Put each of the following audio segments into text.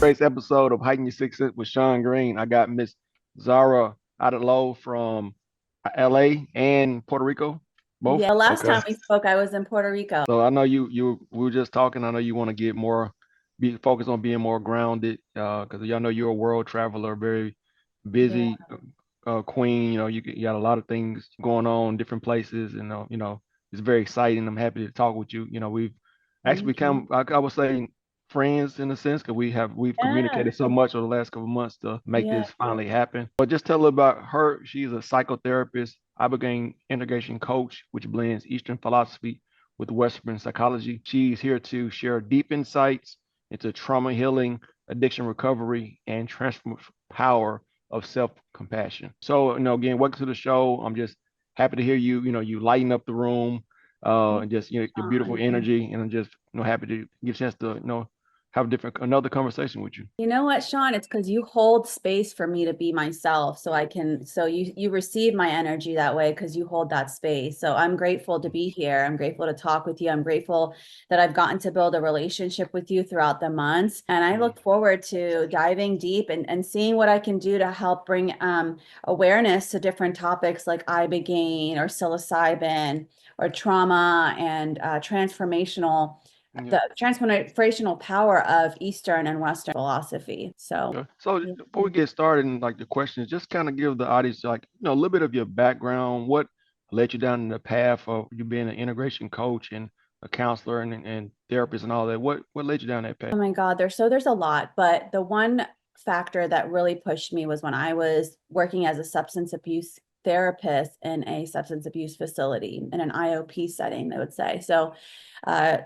Today's episode of Heighten Your Sixth Sense with Sean Green. I got Miss Zahra Adloo from LA and Puerto Rico, both. Yeah, last Okay. time we spoke, I was in Puerto Rico. So I know we were just talking. I know you want to get more, be focused on being more grounded, because y'all know you're a world traveler, very Yeah. busy queen. You got a lot of things going on, different places, and it's very exciting. I'm happy to talk with you. We've actually Mhm. become, I would say, friends in a sense, because we've Yeah. communicated so much over the last couple of months to make Yeah. this finally happen. But just tell her about her. She's a psychotherapist, Ibogaine integration coach, which blends Eastern philosophy with Western psychology. She's here to share deep insights into trauma healing, addiction recovery, and transformative power of self-compassion. So, again, welcome to the show. I'm just happy to hear you. You lighten up the room, Thank and just you, your beautiful Sean. energy, and I'm just happy to give a chance to have another conversation with you. You know what, Sean? It's because you hold space for me to be myself. So you receive my energy that way because you hold that space. So I'm grateful to be here. I'm grateful to talk with you. I'm grateful that I've gotten to build a relationship with you throughout the months. And I Mhm. look forward to diving deep and seeing what I can do to help bring awareness to different topics like ibogaine or psilocybin or trauma and Yeah. the transformational power of Eastern and Western philosophy. So, Okay. So yeah. before we get started and like the questions, just kind of give the audience like a little bit of your background. What led you down the path of you being an integration coach and a counselor and therapist and all that? What led you down that path? Oh my God, there's a lot, but the one factor that really pushed me was when I was working as a substance abuse therapist in a substance abuse facility in an IOP setting, they would say. So,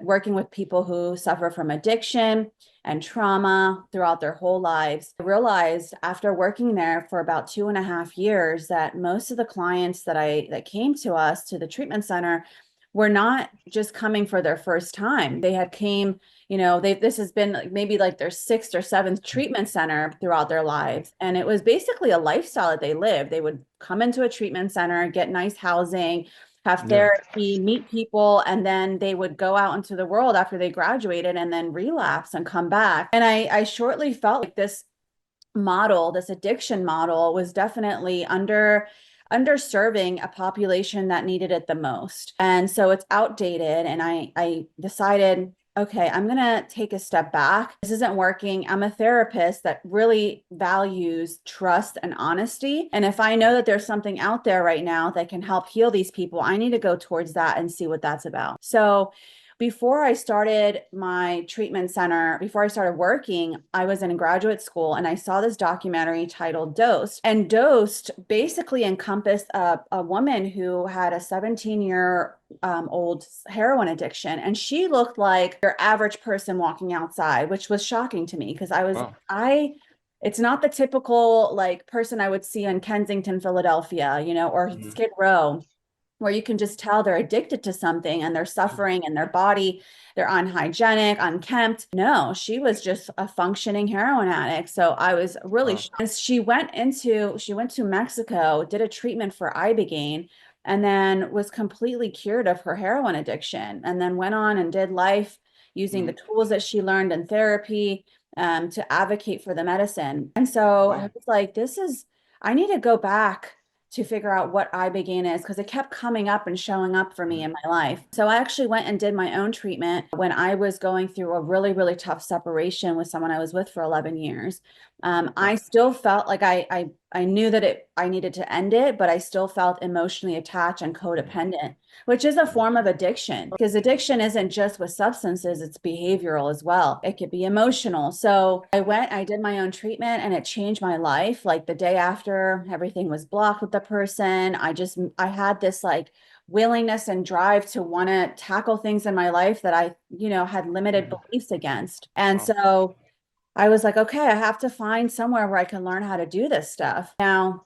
working with people who suffer from addiction and trauma throughout their whole lives. I realized after working there for about 2.5 years that most of the clients that came to us to the treatment center were not just coming for their first time. They had came, this has been maybe like their sixth or seventh treatment center throughout their lives. And it was basically a lifestyle that they lived. They would come into a treatment center, get nice housing, have Yeah. therapy, meet people, and then they would go out into the world after they graduated and then relapse and come back. And I shortly felt like this addiction model was definitely underserving a population that needed it the most. And so it's outdated. And I decided, okay, I'm going to take a step back. This isn't working. I'm a therapist that really values trust and honesty. And if I know that there's something out there right now that can help heal these people, I need to go towards that and see what that's about. So before I started my treatment center, before I started working, I was in graduate school and I saw this documentary titled Dosed. And Dosed basically encompassed a woman who had a 17-year old heroin addiction. And she looked like your average person walking outside, which was shocking to me because Wow. it's not the typical like person I would see in Kensington, Philadelphia, or Mhm. Skid Row where you can just tell they're addicted to something and they're suffering in their body, they're unhygienic, unkempt. No, she was just a functioning heroin addict. So I was really Wow. shocked. She went to Mexico, did a treatment for Ibogaine, and then was completely cured of her heroin addiction, and then went on and did life using the Mhm. tools that she learned in therapy to advocate for the medicine. And so I Wow. was like, I need to go back to figure out what ibogaine is because it kept coming up and showing up for me Mhm. in my life. So I actually went and did my own treatment when I was going through a really, really tough separation with someone I was with for 11 years. Okay. I still felt like I knew that I needed to end it, but I still felt emotionally attached and codependent, which is a Mhm. form of addiction because addiction isn't just with substances, it's behavioral as well. It could be emotional. So I did my own treatment and it changed my life. Like the day after everything was blocked with the person, I had this like willingness and drive to want to tackle things in my life that I had limited Mhm. beliefs against. And Wow. so I was like, okay, I have to find somewhere where I can learn how to do this stuff. Now,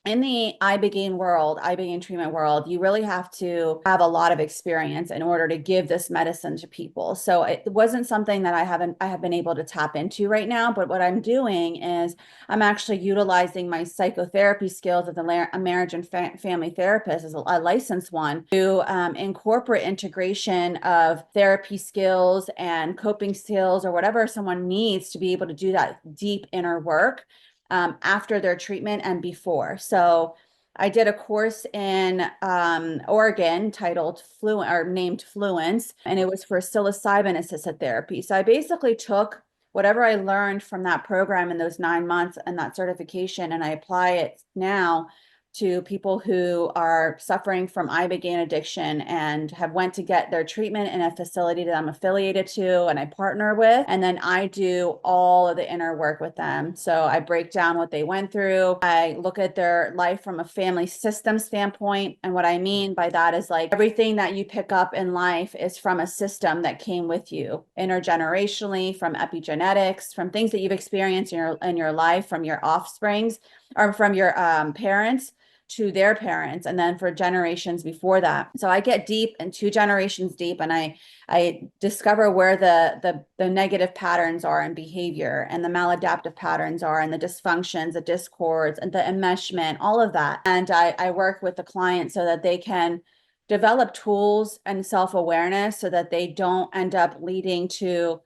in the Ibogaine treatment world, you really have to have a lot of experience in order to give this medicine to people. So it wasn't something that I have been able to tap into right now. But what I'm doing is I'm actually utilizing my psychotherapy skills as a marriage and family therapist, as a licensed one, to incorporate integration of therapy skills and coping skills or whatever someone needs to be able to do that deep inner work after their treatment and before. So I did a course in Oregon titled Fluent or named Fluence, and it was for psilocybin assisted therapy. So I basically took whatever I learned from that program in those 9 months and that certification, and I apply it now to people who are suffering from Ibogaine addiction and have went to get their treatment in a facility that I'm affiliated to and I partner with. And then I do all of the inner work with them. So I break down what they went through. I look at their life from a family system standpoint. And what I mean by that is like everything that you pick up in life is from a system that came with you intergenerationally, from epigenetics, from things that you've experienced in your life, from your offsprings or from your parents to their parents, and then for generations before that. So I get deep and 2 generations deep, and I discover where the negative patterns are in behavior and the maladaptive patterns are and the dysfunctions, the discords and the enmeshment, all of that. And I work with the client so that they can develop tools and self-awareness so that they don't end up leading to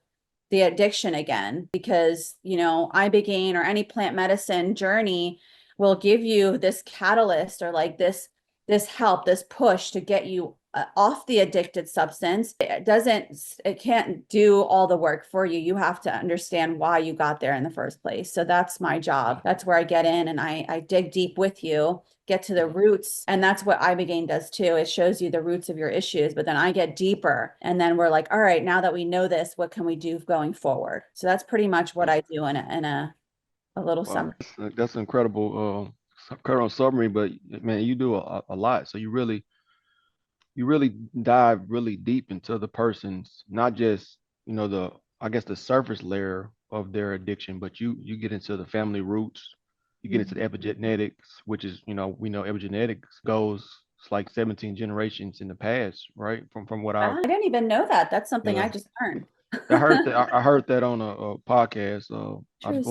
the addiction again, because Ibogaine or any plant medicine journey will give you this catalyst or like this help, this push to get you off the addicted substance. It can't do all the work for you. You have to understand why you got there in the first place. So that's my job. That's where I get in and I dig deep with you, get to the roots. And that's what Ibogaine does too. It shows you the roots of your issues, but then I get deeper and then we're like, all right, now that we know this, what can we do going forward? So that's pretty much what I do in a little Wow, summary. that's incredible summary. But man, you do a lot. So you really dive really deep into the person's not just the I guess the surface layer of their addiction, but you get into the family roots, you get into the epigenetics, which is we know epigenetics goes it's like 17 generations in the past, right? From what I've Wow, I didn't even know that. That's something I yeah. just learned. I heard that on a podcast. On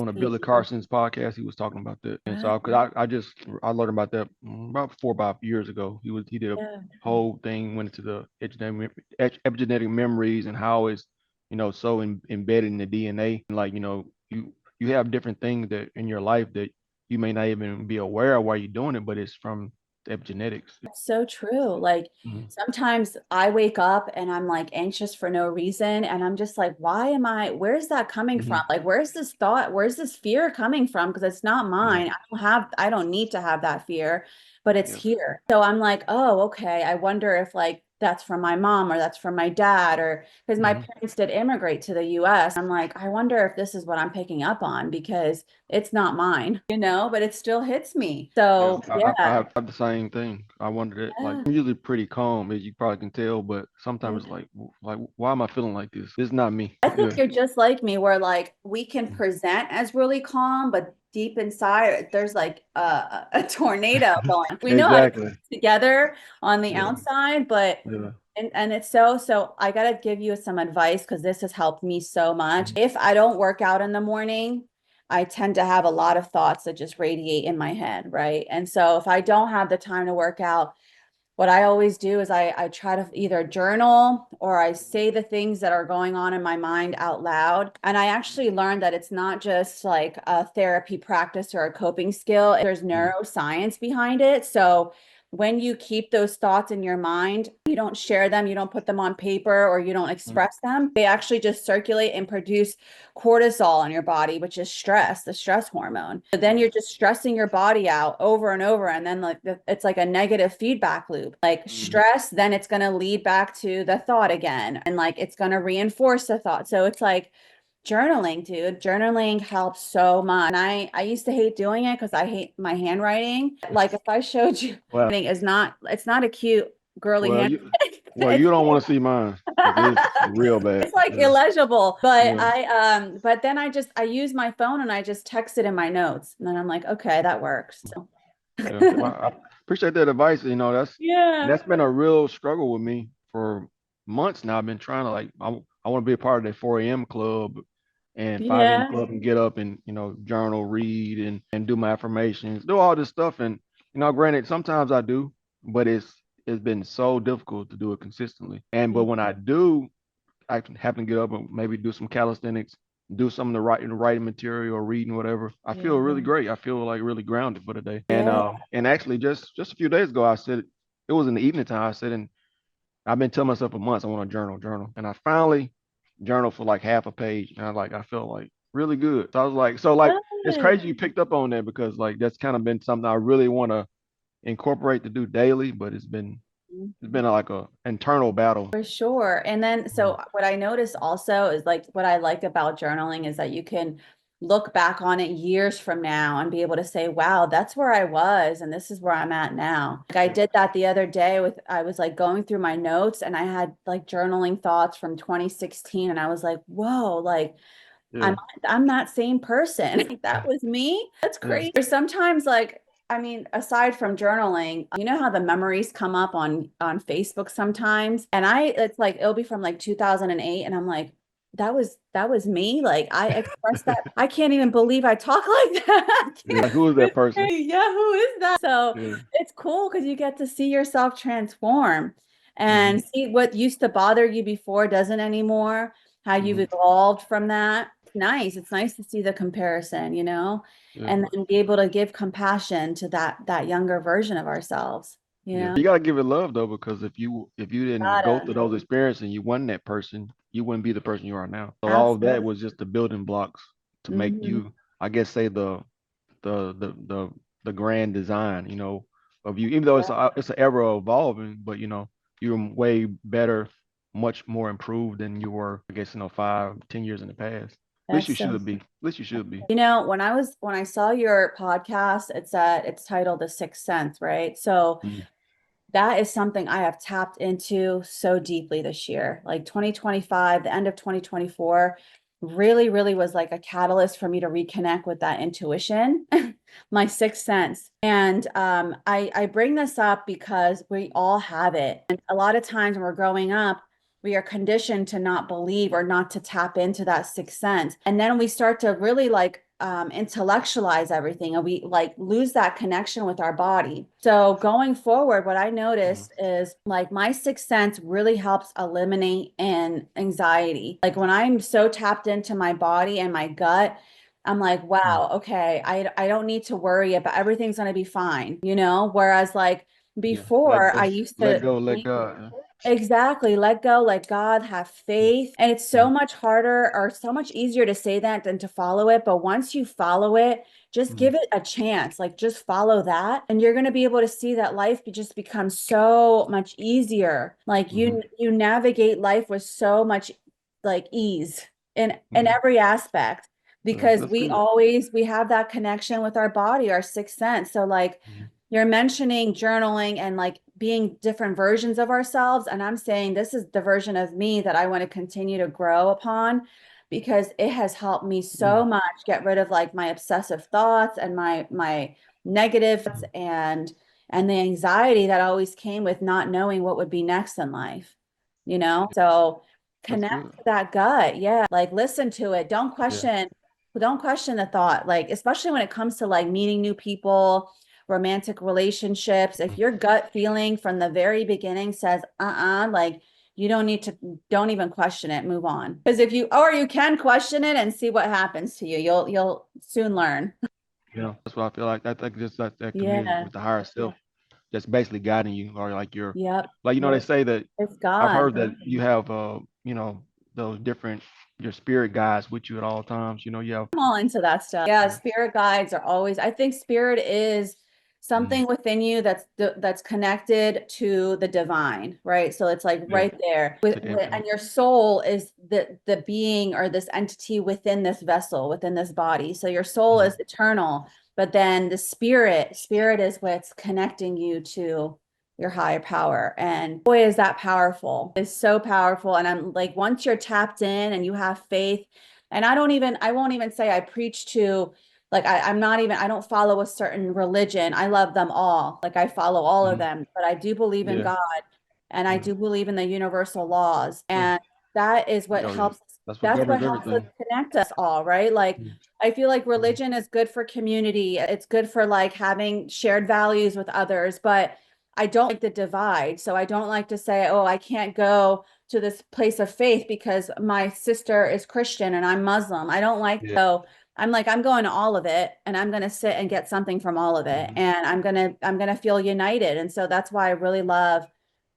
a Billy Interesting. Carson's podcast, he was talking about that, and Wow. so because I learned about that about 4 or 5 years ago. He did a Yeah. whole thing, went into the epigenetic memories and how it's so embedded in the DNA. And like you have different things that in your life that you may not even be aware of why you're doing it, but it's from the epigenetics. So true. Like Mhm. sometimes I wake up and I'm like anxious for no reason. And I'm just like, where's that coming from? Mhm. Like, where's this thought? Where's this fear coming from? Because it's not Yeah. mine. I don't need to have that fear, but it's Yeah. here. So I'm like, oh, okay. I wonder if like that's from my mom or that's from my dad or because my Mhm. parents did immigrate to the US. I'm like, I wonder if this is what I'm picking up on because it's not mine, but it still hits me. Yeah, So I yeah. have the same thing. I wondered it. Like Yeah. I'm usually pretty calm, as you probably can tell, but sometimes it's like why am I feeling like this? It's not me. I think Yeah. you're just like me, where like we can present as really calm, but deep inside there's like a tornado going. We know how to keep Exactly. it together on the Yeah. outside, but Yeah. and it's so I gotta give you some advice because this has helped me so much. Mhm. If I don't work out in the morning, I tend to have a lot of thoughts that just radiate in my head, right? And so if I don't have the time to work out, what I always do is I try to either journal or I say the things that are going on in my mind out loud. And I actually learned that it's not just like a therapy practice or a coping skill, there's Mhm. neuroscience behind it. So when you keep those thoughts in your mind, you don't share them, you don't put them on paper or you don't Mhm. express them, they actually just circulate and produce cortisol in your body, which is stress, the stress hormone. So then you're just stressing your body out over and over. And then like it's like a negative feedback loop. Like Mhm. stress, then it's going to lead back to the thought again. And like it's going to reinforce the thought. So it's like journaling, dude. Journaling helps so much. And I used to hate doing it because I hate my handwriting. Like if I showed you, Well, it's not a cute girly well, handwriting. you It's don't want to see mine because it's real bad. it's like Yeah. illegible. But Yeah. but then I use my phone and I just text it in my notes. And then I'm like, okay, that works. So, Yeah. Well, I appreciate that advice. You know, Yeah. that's been a real struggle with me for months now. I've been trying to like I want to be a part of that 4 a.m. club and 5 a.m. Yeah. club and get up and journal, read and do my affirmations, do all this stuff. And granted, sometimes I do, but it's been so difficult to do it consistently. And but when I do, I can happen to get up and maybe do some calisthenics, do some of the writing material or reading whatever. I feel really Yeah. great. I feel like really grounded for the day. Yeah. And actually just a few days ago I said it was in the evening time. I said and I've been telling myself for months I want to journal. And I finally journaled for like half a page. And I felt like really good. So I was like, it's Good. crazy you picked up on that because like that's kind of been something I really want to incorporate to do daily, but it's been like a internal battle. For sure. And then, Mhm. so what I noticed also is like what I like about journaling is that you can look back on it years from now and be able to say, wow, that's where I was and this is where I'm at now. Like I Yeah. did that the other day I was like going through my notes and I had like journaling thoughts from 2016 and I was like, whoa, like I'm Yeah. I'm that same person. Like, that was me. That's Yeah. crazy. Or sometimes like I mean, aside from journaling, you know how the memories come up on Facebook sometimes, and it's like it'll be from like 2008, and I'm like, that was me. Like I expressed that. I can't even believe I talk like that. Yeah. Like, who is that It's person? crazy. Yeah, who is that? So Yeah. it's cool because you get to see yourself transform Hmm. and see what used to bother you before doesn't anymore, how you've Hmm. evolved from that. It's nice. It's nice to see the comparison, you know, Yeah. and then be able to give compassion to that younger version of ourselves, you Yeah. know. You gotta give it love though, because if you didn't go Gotta. through those experiences and you weren't that person, you wouldn't be the person you are now. So all of that Absolutely. was just the building blocks to make Hmm. you, I guess, say the the grand design, of you. Even though it's an ever evolving, but you're way better, much more improved than you were, I guess, 5, 10 years in the past. At least That's you so. should be. At least you should be. You know, when I saw your podcast, it's titled The Sixth Sense, right? So Mhm. that is something I have tapped into so deeply this year. Like 2025, the end of 2024 really, really was like a catalyst for me to reconnect with that intuition, my sixth sense. And I bring this up because we all have it. And a lot of times when we're growing up, we are conditioned to not believe or not to tap into that sixth sense. And then we start to really like intellectualize everything and we like lose that connection with our body. So going forward, what I Mhm. noticed is like my sixth sense really helps eliminate an anxiety. Like when I'm so tapped into my body and my gut, I'm like, Mhm. wow, okay, I don't need to worry about everything's going to be fine, you know? Whereas like Yeah. Let before I go. used Let to go. Let think God. exactly. Let go, let God, have Yeah. faith. And it's so Mhm. much harder or so much easier to say that than to follow it. But once you follow it, just Mhm. give it a chance. Like just follow that. And you're going to be able to see that life just becomes so much easier. Like Mhm. you navigate life with so much like ease in Yeah. every aspect Yeah. because That's good. we have that connection with our body, our sixth sense. So like Mhm. you're mentioning journaling and like being different versions of ourselves. And I'm saying this is the version of me that I want to continue to grow upon because it has helped me Yeah. so much get rid of like my obsessive thoughts and my negative thoughts Mhm. and the anxiety that always came with not knowing what would be next in life, you know? So That's connect good. to that gut. Yeah. Like listen to it. Yeah. Don't question the thought. Like, especially when it comes to like meeting new people, romantic relationships, if your gut feeling from the very beginning says, like you don't even question it, move on. Because if you, or you can question it and see what happens to you. You'll soon learn. That's what I feel like. I think just that communion Yeah. with the higher self that's basically guiding you, or like you're Yep. like they say that It's I've God. heard that you have those different your spirit guides with you at all times. You have. I'm all into that stuff. Yeah, Yeah. spirit guides are always, I think spirit is Mhm. something within you that's connected to the divine, right? So it's like Yeah. right there. To the And infinite. your soul is the being or this entity within this vessel, within this body. So your soul Mhm. is eternal, but then the spirit is what's connecting you to your higher power. And boy, is that powerful. It's so powerful. And I'm like, once you're tapped in and you have faith, and I won't even say I preach to Like I'm not even, I don't follow a certain religion. I love them all. Like I follow all of Mhm. them, but I do believe in Yeah. God and I Mhm. do believe in the universal laws. Yeah. And that is what Oh yeah. helps. That's what That's what governs helps us everything. connect us all, right? Like Mhm. I feel like Mhm. religion is good for community. It's good for like having shared values with others, but I don't like the divide. So I don't like to say, oh, I can't go to this place of faith because my sister is Christian and I'm Muslim. I don't like Yeah. so I'm like I'm going to all of it and I'm going to sit and get something from all of it Mhm. and I'm going to feel united. And so that's why I really love Mhm.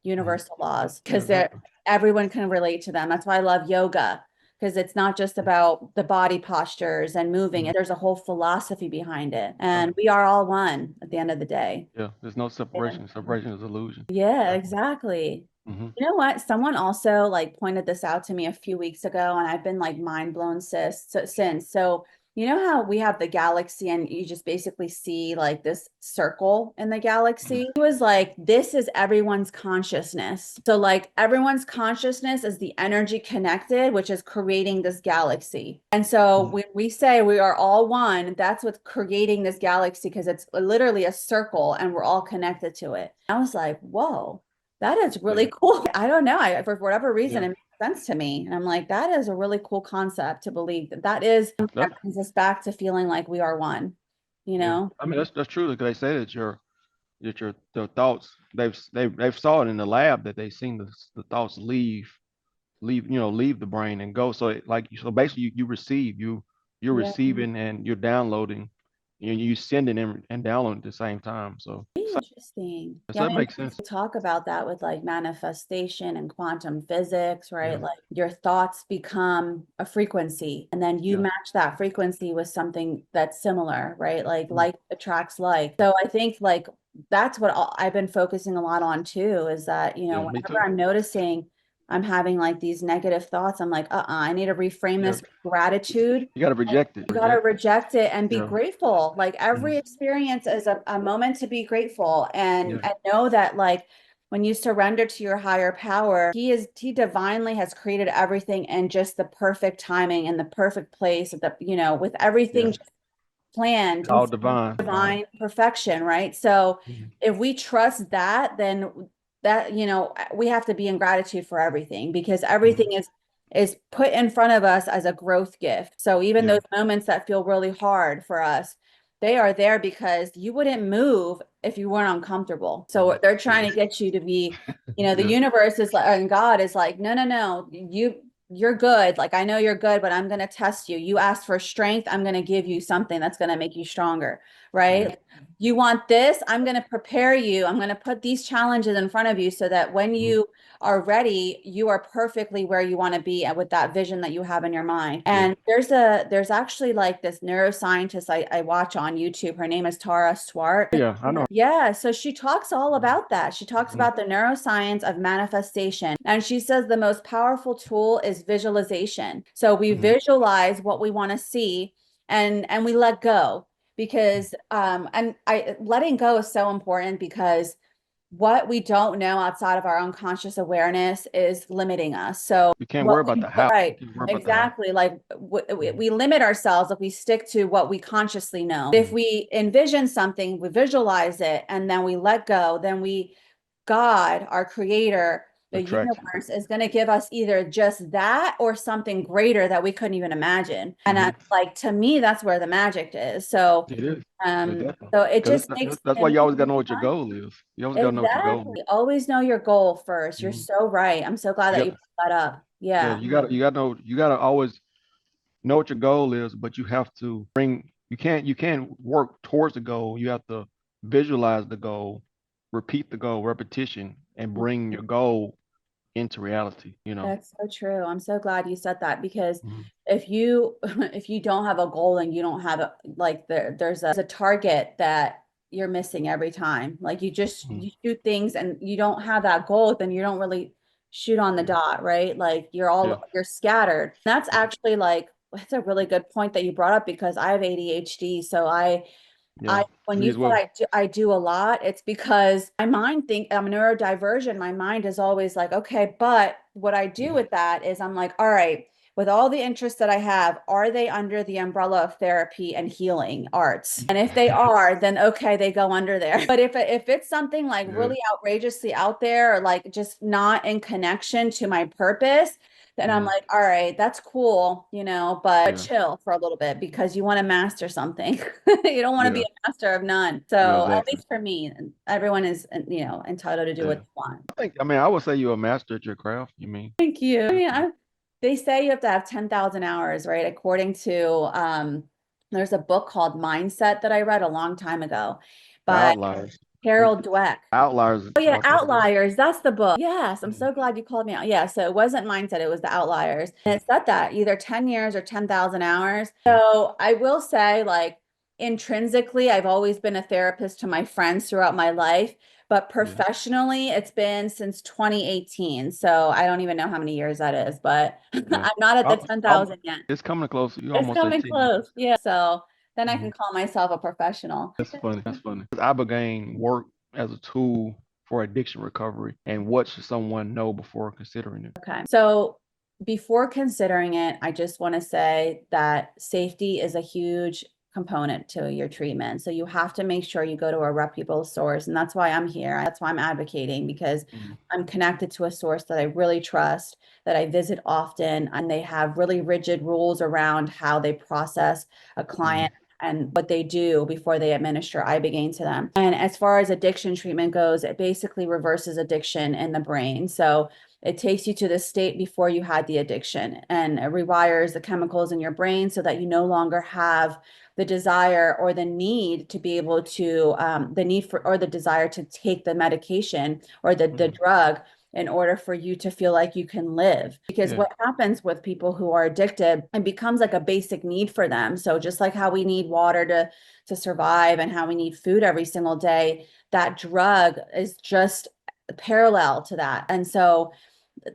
universal laws Yeah, because they're exactly. everyone can relate to them. That's why I love yoga because it's not just about the body postures and moving. Mhm. There's a whole philosophy behind it. Right. And we are all one at the end of the day. Yeah. There's no Yeah. separation. Separation is illusion. Yeah, Exactly. exactly. Hmm. You know what? Someone also like pointed this out to me a few weeks ago, and I've been like mind blown since. So, you know how we have the galaxy and you just basically see like this circle in the Hmm. galaxy? He was like, this is everyone's consciousness. So, like, everyone's consciousness is the energy connected, which is creating this galaxy. And so, Hmm. when we say we are all one, that's what's creating this galaxy because it's literally a circle and we're all connected to it. I was like, whoa. That is Yeah. really cool. I don't know. For whatever reason, Yeah. it makes sense to me. And I'm like, that is a really cool concept to believe that that is something That's that brings us back to feeling like we are one, you yeah. know? I mean, that's true because they say that your thoughts they've saw it in the lab that they've seen the thoughts leave the brain and go. So so basically you receive you're Yeah. receiving and you're downloading, you sending and downloading at the same time. Interesting. Yeah, So I that mean, makes sense. we talk about that with like manifestation and quantum physics, Yeah. right? Like your thoughts become a frequency, and then you Yeah. match that frequency with something that's similar, right? Mm. Like attracts like. So I think like that's what I've been focusing a lot on too, is that, Yeah. Me whenever too. I'm noticing I'm having like these negative thoughts, I'm like, I need to reframe Yeah. this with gratitude. You got to reject it. You got to Reject it. reject it and be Yeah. grateful. Like Mhm. every experience is a moment to be grateful Yeah. and know that like when you surrender to your higher power, he divinely has created everything in just the perfect timing and the perfect place at with Yeah. everything just planned It's and all divine. divine perfection, right? So Mhm. if we trust that, then that, we have to be in gratitude for everything because Mhm. everything is put in front of us as a growth gift. So even Yeah. those moments that feel really hard for us, they are there because you wouldn't move if you weren't uncomfortable. So Mhm. they're Yeah. trying to get you to be, the Yeah. universe is like, and God is like, no, no, no, you're good. Like, I know you're good, but I'm going to test you. You asked for strength. I'm going to give you something that's going to make you stronger, Yeah. right? You want this? I'm going to prepare you. I'm going to put these challenges in front of you so that when Mhm. you are ready, you are perfectly where you want to be and with that vision that you have in your mind. Yeah. And there's actually like this neuroscientist I watch on YouTube. Her name is Tara Swart. Yeah. I know. Yeah, so she talks all about that. She talks Mhm. about the neuroscience of manifestation. And she says the most powerful tool is visualization. So we Mhm. visualize what we want to see and we let go because and I letting go is so important because what we don't know outside of our unconscious awareness is limiting us. So You can't what worry about we the how. You right, can't worry about the how. exactly. Like Mhm. we limit ourselves if we stick to what we consciously know. If Mhm. we envision something, we visualize it, and then we let go, then God, our creator, the Attraction. universe is going to give us either just that or something greater that we couldn't even imagine. And Hmm. that's like to me, that's where the magic is. So It is. Definitely. so it Because just makes that's why it you makes always got to me know what your smile. goal is. You always got to know what your goal is. Exactly. Always know your goal first. You're Mhm. so right. I'm so glad You that got, you brought that up. yeah, Yeah. you got to know, you got to always know what your goal is, but you have to you can't work towards the goal. You have to visualize the goal, repeat the goal, repetition, and bring your goal into reality. That's so true. I'm so glad you said that because Mhm. if you if you don't have a goal and you don't have a like there's a target that you're missing every time. Like Mhm. you shoot things and you don't have that goal, then you don't really shoot on the Yeah. dot, right? Like Yeah. you're scattered. That's Mhm. actually like that's a really good point that you brought up because I have ADHD. So Yeah. when Me you as said well. I do a lot, it's because my mind think I'm neurodivergent. My mind is always like, okay, but what I do Mhm. with that is I'm like, all right, with all the interests that I have, are they under the umbrella of therapy and healing arts? And if they are, then okay, they go under there. But if it's something like Yeah. really outrageously out there, or like just not in connection to my purpose, then I'm Mhm. like, all right, that's cool, but Yeah. chill for a little bit, because you want to master something. You don't want to be Yeah. a master of none. Yeah. So at Exactly. least for me, everyone is, entitled to do what Yeah. they want. I mean, I would say you're a master at your craft. You mean? Thank you. I mean, Definitely. they say you have to have 10,000 hours, right? According to, there's a book called Mindset that I read a long time ago The by outliers. Harold Dweck. Outliers is Oh yeah, what I think it is. Outliers. That's the book. Yes, I'm Mhm. so glad you called me out. Yeah, so it wasn't Mindset, it was the Outliers. And it said that either 10 years or 10,000 hours. So I will say, like, intrinsically, I've always been a therapist to my friends throughout my life, but Yeah. professionally, it's been since 2018. So I don't even know how many years that is, but Yeah. I'm not at the I'm, 10,000 yet. it's coming close. You It's almost at coming 10 years. close. Yeah. So then I can Mhm. call myself a professional. That's funny. That's funny. Ibogaine work as a tool for addiction recovery, and what should someone know before considering it? Okay. So before considering it, I just want to say that safety is a huge component to your treatment. So you have to make sure you go to a reputable source. And that's why I'm here. That's why I'm advocating, because Mhm. I'm connected to a source that I really trust, that I visit often, and they have really rigid rules around how they process a Mhm. client and what they do before they administer Ibogaine to them. And as far as addiction treatment goes, it basically reverses addiction in the brain. So it takes you to the state before you had the addiction, and it rewires the chemicals in your brain so that you no longer have the desire or the need to be able to, the need for, or the desire to take the medication or the Mhm. drug in order for you to feel like you can live. Because Yeah. what happens with people who are addicted, it becomes like a basic need for them. So just like how we need water to survive and how we need food every single day, that drug is just parallel to that. And so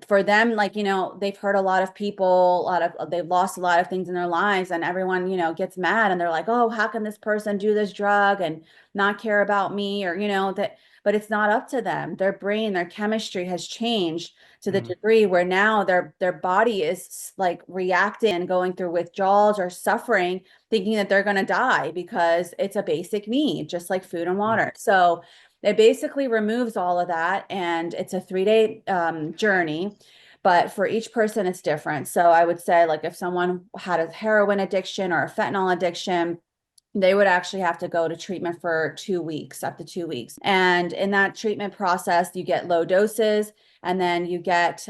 for them, like, they've hurt a lot of people, they've lost a lot of things in their lives, and everyone, gets mad, and they're like, oh, how can this person do this drug and not care about me, or, that, but it's not up to them. Their brain, their chemistry has changed to the Mhm. degree where now their body is like reacting and going through withdrawals or suffering, thinking that they're going to die, because it's a basic need, just like food and Mhm. water. So it basically removes all of that, and it's a 3-day journey. But for each person, it's different. So I would say, like, if someone had a heroin addiction or a fentanyl addiction, they would actually have to go to treatment for 2 weeks, up to 2 weeks. And in that treatment process, you get low doses, and then you get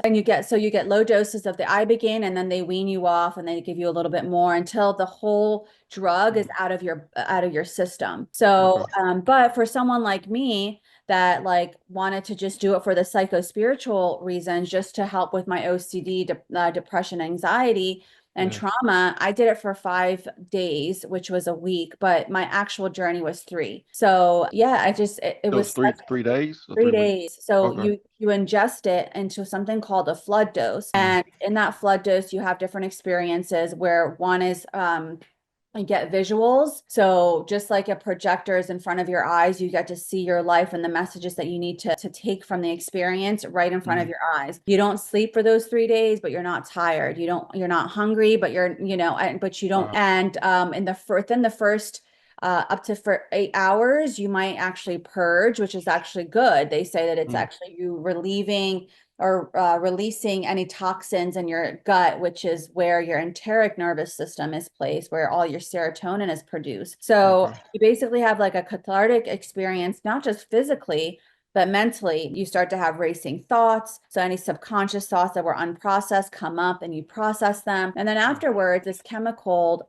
low doses of the Ibogaine, and then they wean you off, and they give you a little bit more until the whole drug is Mhm. out of your system. So, Okay. but for someone like me that like wanted to just do it for the psycho-spiritual reasons, just to help with my OCD, depression, anxiety, and Yeah. trauma, I did it for 5 days, which was a week, but my actual journey was 3. So yeah, it So it's was three days or three 3 weeks? days. So Okay. you ingest it into something called a flood dose. Mhm. And in that flood dose, you have different experiences, where one is you get visuals. So just like a projector is in front of your eyes, you get to see your life and the messages that you need to take from the experience right in front of Mhm. your eyes. You don't sleep for those 3 days, but you're not tired. You're not hungry, but but you don't. Wow. And within the first up to for 8 hours, you might actually purge, which is actually good. They say that it's Mhm. actually you relieving or releasing any toxins in your gut, which is where your enteric nervous system is placed, where all your serotonin is produced. So Okay. you basically have like a cathartic experience, not just physically, but mentally. You start to have racing thoughts. So any subconscious thoughts that were unprocessed come up, and you process them. And then Mhm. afterwards, this chemical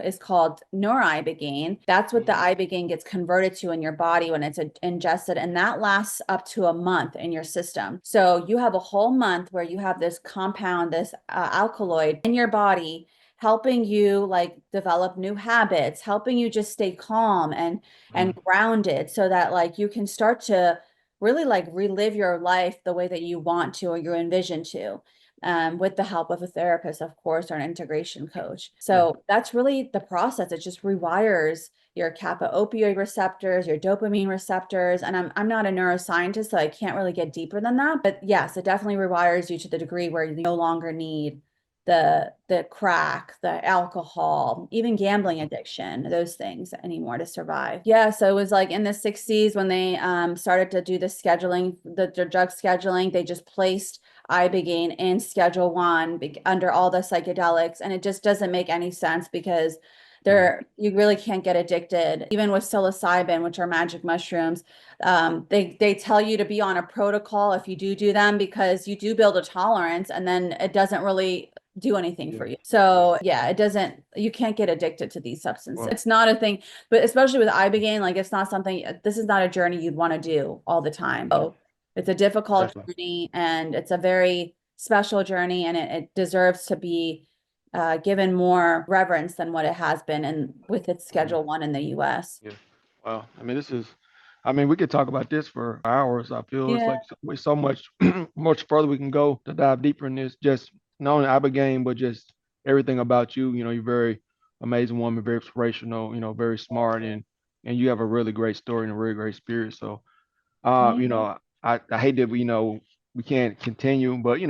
is called noribogaine. That's what the Mhm. ibogaine gets converted to in your body when it's ingested. And that lasts up to a month in your system. So you have a whole month where you have this compound, this alkaloid in your body, helping you like develop new habits, helping you just stay calm and Mhm. grounded, so that like you can start to really like relive your life the way that you want to, or you envision to, with the help of a therapist, of course, or an integration coach. Yeah. So that's really the process. It just rewires your kappa opioid receptors, your dopamine receptors. And I'm not a neuroscientist, so I can't really get deeper than that. But yes, it definitely rewires you to the degree where you no longer need the crack, the alcohol, even gambling addiction, those things anymore to survive. Yeah, so it was like in the 60s when they started to do the scheduling, the drug scheduling, they just placed Ibogaine in Schedule 1 under all the psychedelics, and it just doesn't make any sense because there you really can't get addicted. Even with psilocybin, which are magic mushrooms, they tell you to be on a protocol if you do them because you do build a tolerance, and then it doesn't really do anything for you. So yeah, it doesn't, you can't get addicted to these substances. It's not a thing, but especially with Ibogaine, like it's not something, this is not a journey you'd want to do all the time. So it's a difficult journey, and it's a very special journey, and it deserves to be given more reverence than what it has been and with its Schedule 1 in the US. Yeah. Well, I mean, I mean, we could talk about this for hours. I feel it's Yeah. like with so much, much further we can go to dive deeper in this. Just not only Abigail, but just everything about you. You know, you're very amazing woman, very inspirational. You know, very smart, and you have a really great story and a really great spirit. So, you know, I hate that we can't continue, but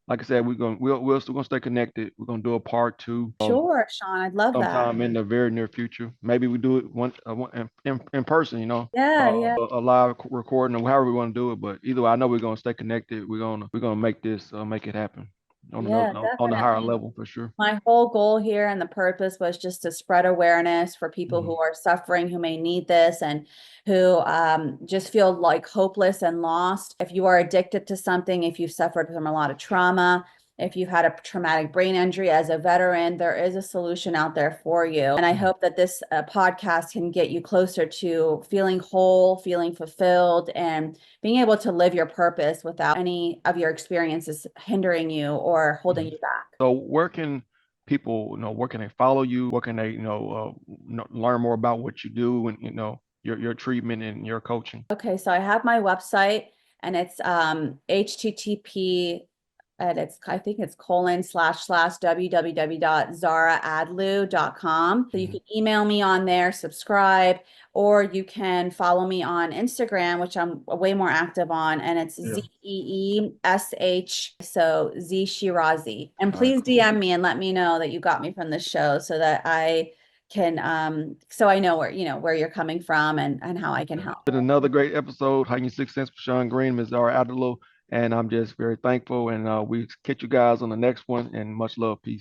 like I said, we're still gonna stay connected. We're gonna do a part 2. Sure, Sean, I'd love that. Sometime in the very near future. Maybe we do it in person, Yeah. a live recording or however we want to do it. But either way, I know we're gonna stay connected. We're gonna make this make it happen Yeah, on the higher definitely. level for sure. My whole goal here and the purpose was just to spread awareness for people Mhm. who are suffering, who may need this, and who just feel like hopeless and lost. If you are addicted to something, if you've suffered from a lot of trauma, if you've had a traumatic brain injury as a veteran, there is a solution out there for you. And I hope that this podcast can get you closer to feeling whole, feeling fulfilled, and being able to live your purpose without any of your experiences hindering you or holding you back. So where can people, where can they follow you? Where can they, learn more about what you do and your treatment and your coaching? Okay, so I have my website, and it's HTTP, and it's, I think it's www.zahraadloo.com. So you can email me on there, subscribe, or you can follow me on Instagram, which I'm way more active on, and it's ZEESH, so Z Shirazi. And please DM me and let me know that you got me from the show so that I can so I know where you're coming from and how I can help. Been another great episode, Hanging Six Cents with Sean Green, Ms. Zahra Adloo, and I'm just very thankful. And we catch you guys on the next one. And much love, peace.